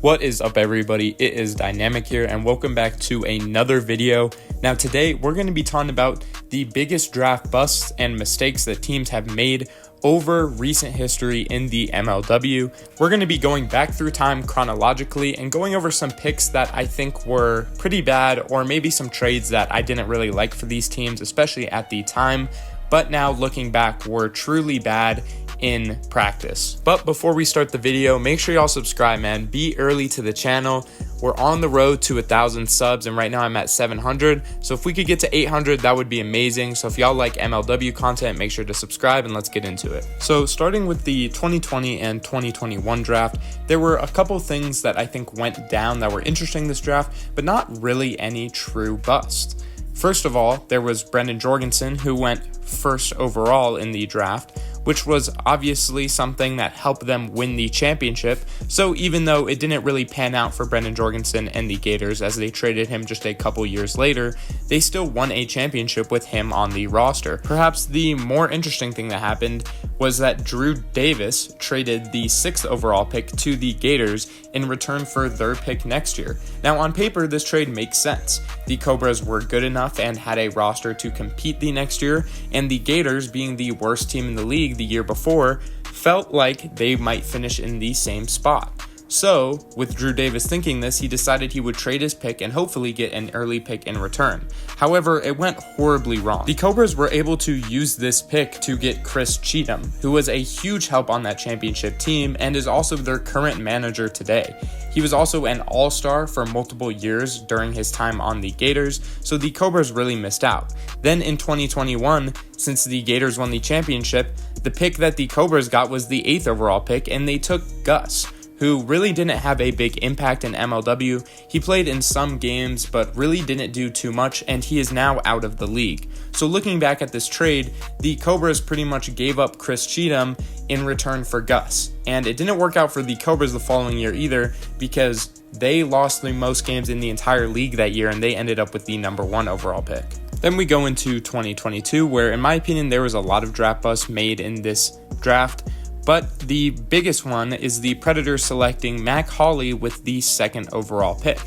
What is up, everybody? It is Dynamic here, and welcome back to another video. Now today we're going to be talking about the biggest draft busts and mistakes that teams have made over recent history in the MLW. We're going to be going back through time chronologically and going over some picks that I think were pretty bad, or maybe some trades that I didn't really like for these teams, especially at the time, but now looking back were truly bad in practice. But before we start the video, make sure y'all subscribe, man. Be early to the channel. We're on the road to 1,000 subs, and right now I'm at 700. So if we could get to 800, that would be amazing. So if y'all like MLW content, make sure to subscribe and let's get into it. So starting with the 2020 and 2021 draft, there were a couple things that I think went down that were interesting this draft, but not really any true bust. First of all, there was Brendan Jorgensen, who went first overall in the draft, which was obviously something that helped them win the championship. So even though it didn't really pan out for Brendan Jorgensen and the Gators, as they traded him just a couple years later, they still won a championship with him on the roster. Perhaps the more interesting thing that happened was that Drew Davis traded the 6th overall pick to the Gators in return for their pick next year. Now on paper, this trade makes sense. The Cobras were good enough and had a roster to compete the next year, and the Gators, being the worst team in the league the year before, felt like they might finish in the same spot. So, with Drew Davis thinking this, he decided he would trade his pick and hopefully get an early pick in return. However, it went horribly wrong. The Cobras were able to use this pick to get Chris Cheatham, who was a huge help on that championship team and is also their current manager today. He was also an all-star for multiple years during his time on the Gators, so the Cobras really missed out. Then in 2021, since the Gators won the championship, the pick that the Cobras got was the 8th overall pick, and they took Gus, who really didn't have a big impact in MLW. He played in some games, but really didn't do too much, and he is now out of the league. So looking back at this trade, the Cobras pretty much gave up Chris Cheatham in return for Gus. And it didn't work out for the Cobras the following year either, because they lost the most games in the entire league that year, and they ended up with the number 1 overall pick. Then we go into 2022, where in my opinion, there was a lot of draft busts made in this draft. But the biggest one is the Predators selecting Mac Hawley with the 2nd overall pick.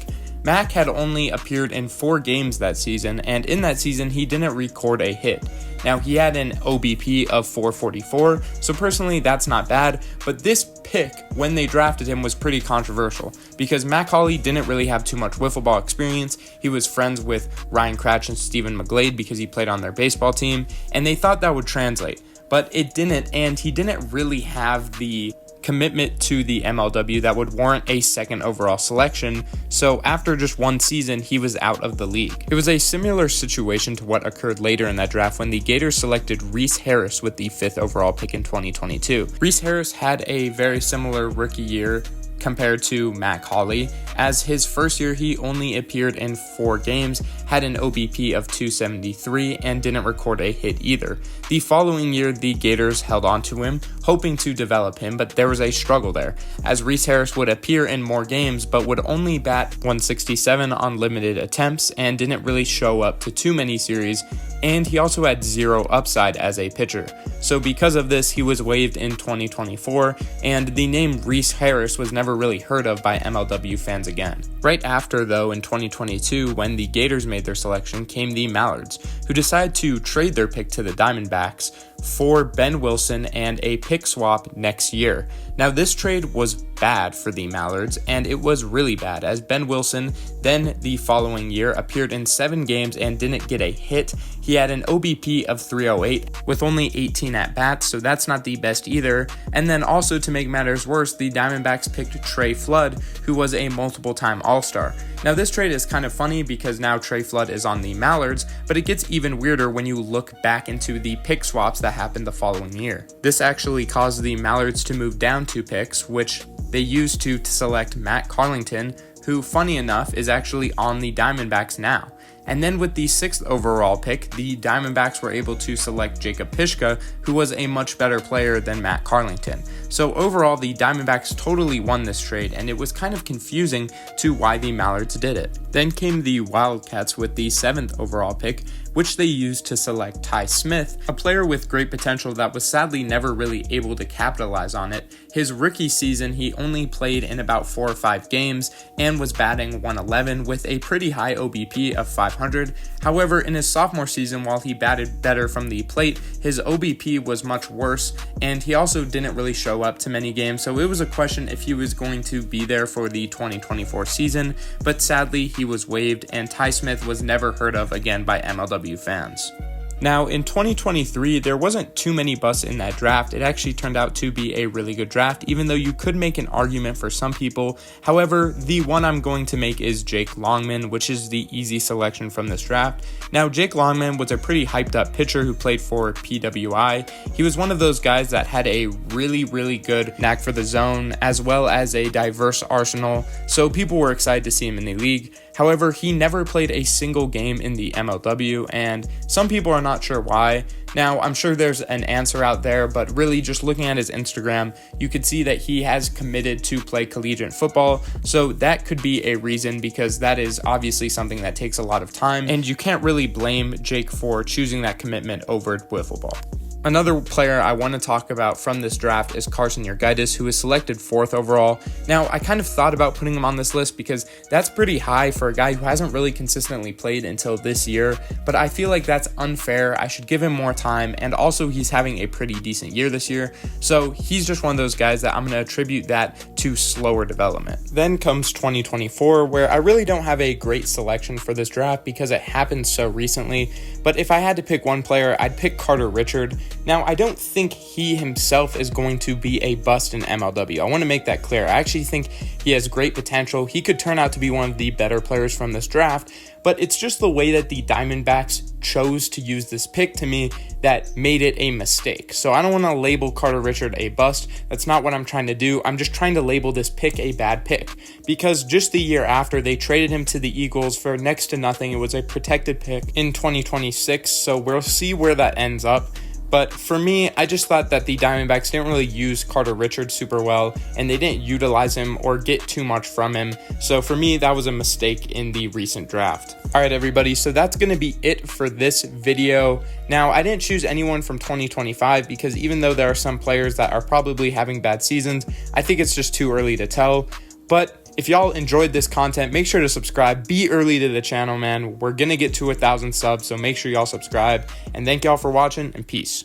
Mac had only appeared in 4 games that season, and in that season, he didn't record a hit. Now, he had an OBP of 444, so personally, that's not bad, but this pick, when they drafted him, was pretty controversial, because Mac Hawley didn't really have too much wiffle ball experience. He was friends with Ryan Cratch and Stephen McGlade because he played on their baseball team, and they thought that would translate. But it didn't, and he didn't really have the commitment to the MLW that would warrant a 2nd overall selection, so after just 1 season, he was out of the league. It was a similar situation to what occurred later in that draft when the Gators selected Reese Harris with the 5th overall pick in 2022. Reese Harris had a very similar rookie year compared to Mac Hawley. As his first year, he only appeared in 4 games, had an OBP of 273, and didn't record a hit either. The following year, the Gators held on to him, hoping to develop him, but there was a struggle there, as Reese Harris would appear in more games, but would only bat 167 on limited attempts, and didn't really show up to too many series, and he also had 0 upside as a pitcher. So because of this, he was waived in 2024, and the name Reese Harris was never really heard of by MLW fans again. Right after, though, in 2022, when the Gators made their selection, came the Mallards, who decided to trade their pick to the Diamondbacks for Ben Wilson and a pick swap next year. Now, this trade was bad for the Mallards, and it was really bad, as Ben Wilson then the following year appeared in 7 games and didn't get a hit. He had an OBP of 308 with only 18 at-bats, so that's not the best either. And then also, to make matters worse, the Diamondbacks picked Trey Flood, who was a multiple-time All-Star. Now, this trade is kind of funny because now Trey Flood is on the Mallards, but it gets even weirder when you look back into the pick swaps that happened the following year. This actually caused the Mallards to move down 2 picks, which they used to select Matt Carlington, who, funny enough, is actually on the Diamondbacks now. And then with the 6th overall pick, the Diamondbacks were able to select Jacob Pishka, who was a much better player than Matt Carlington. So overall, the Diamondbacks totally won this trade, and it was kind of confusing to why the Mallards did it. Then came the Wildcats with the 7th overall pick, which they used to select Ty Smith, a player with great potential that was sadly never really able to capitalize on it. His rookie season, he only played in about 4 or 5 games and was batting 111 with a pretty high OBP of 500. However, in his sophomore season, while he batted better from the plate, his OBP was much worse, and he also didn't really show up to many games, so it was a question if he was going to be there for the 2024 season, but sadly he was waived, and Ty Smith was never heard of again by MLW fans. Now, in 2023, there wasn't too many busts in that draft. It actually turned out to be a really good draft, even though you could make an argument for some people. However, the one I'm going to make is Jake Longman, which is the easy selection from this draft. Now, Jake Longman was a pretty hyped up pitcher who played for PWI. He was one of those guys that had a really good knack for the zone, as well as a diverse arsenal, so people were excited to see him in the league. However, he never played a single game in the MLW, and some people are not sure why. Now, I'm sure there's an answer out there, but really just looking at his Instagram, you could see that he has committed to play collegiate football, so that could be a reason, because that is obviously something that takes a lot of time, and you can't really blame Jake for choosing that commitment over wiffle ball. Another player I want to talk about from this draft is Carson Yergaitis, who was selected 4th overall. Now, I kind of thought about putting him on this list because that's pretty high for a guy who hasn't really consistently played until this year, but I feel like that's unfair. I should give him more time, and also he's having a pretty decent year this year, so he's just one of those guys that I'm going to attribute that to slower development. Then comes 2024, where I really don't have a great selection for this draft because it happened so recently, but if I had to pick one player, I'd pick Carter Richard. Now, I don't think he himself is going to be a bust in MLW. I want to make that clear. I actually think he has great potential. He could turn out to be one of the better players from this draft, but it's just the way that the Diamondbacks chose to use this pick to me that made it a mistake. So I don't want to label Carter Richard a bust. That's not what I'm trying to do. I'm just trying to label this pick a bad pick, because just the year after, they traded him to the Eagles for next to nothing. It was a protected pick in 2026, so we'll see where that ends up. But for me, I just thought that the Diamondbacks didn't really use Carter Richard super well, and they didn't utilize him or get too much from him. So for me, that was a mistake in the recent draft. All right, everybody, so that's going to be it for this video. Now, I didn't choose anyone from 2025 because even though there are some players that are probably having bad seasons, I think it's just too early to tell. But if y'all enjoyed this content, make sure to subscribe. Be early to the channel, man. We're going to get to 1,000 subs, so make sure y'all subscribe. And thank y'all for watching, and peace.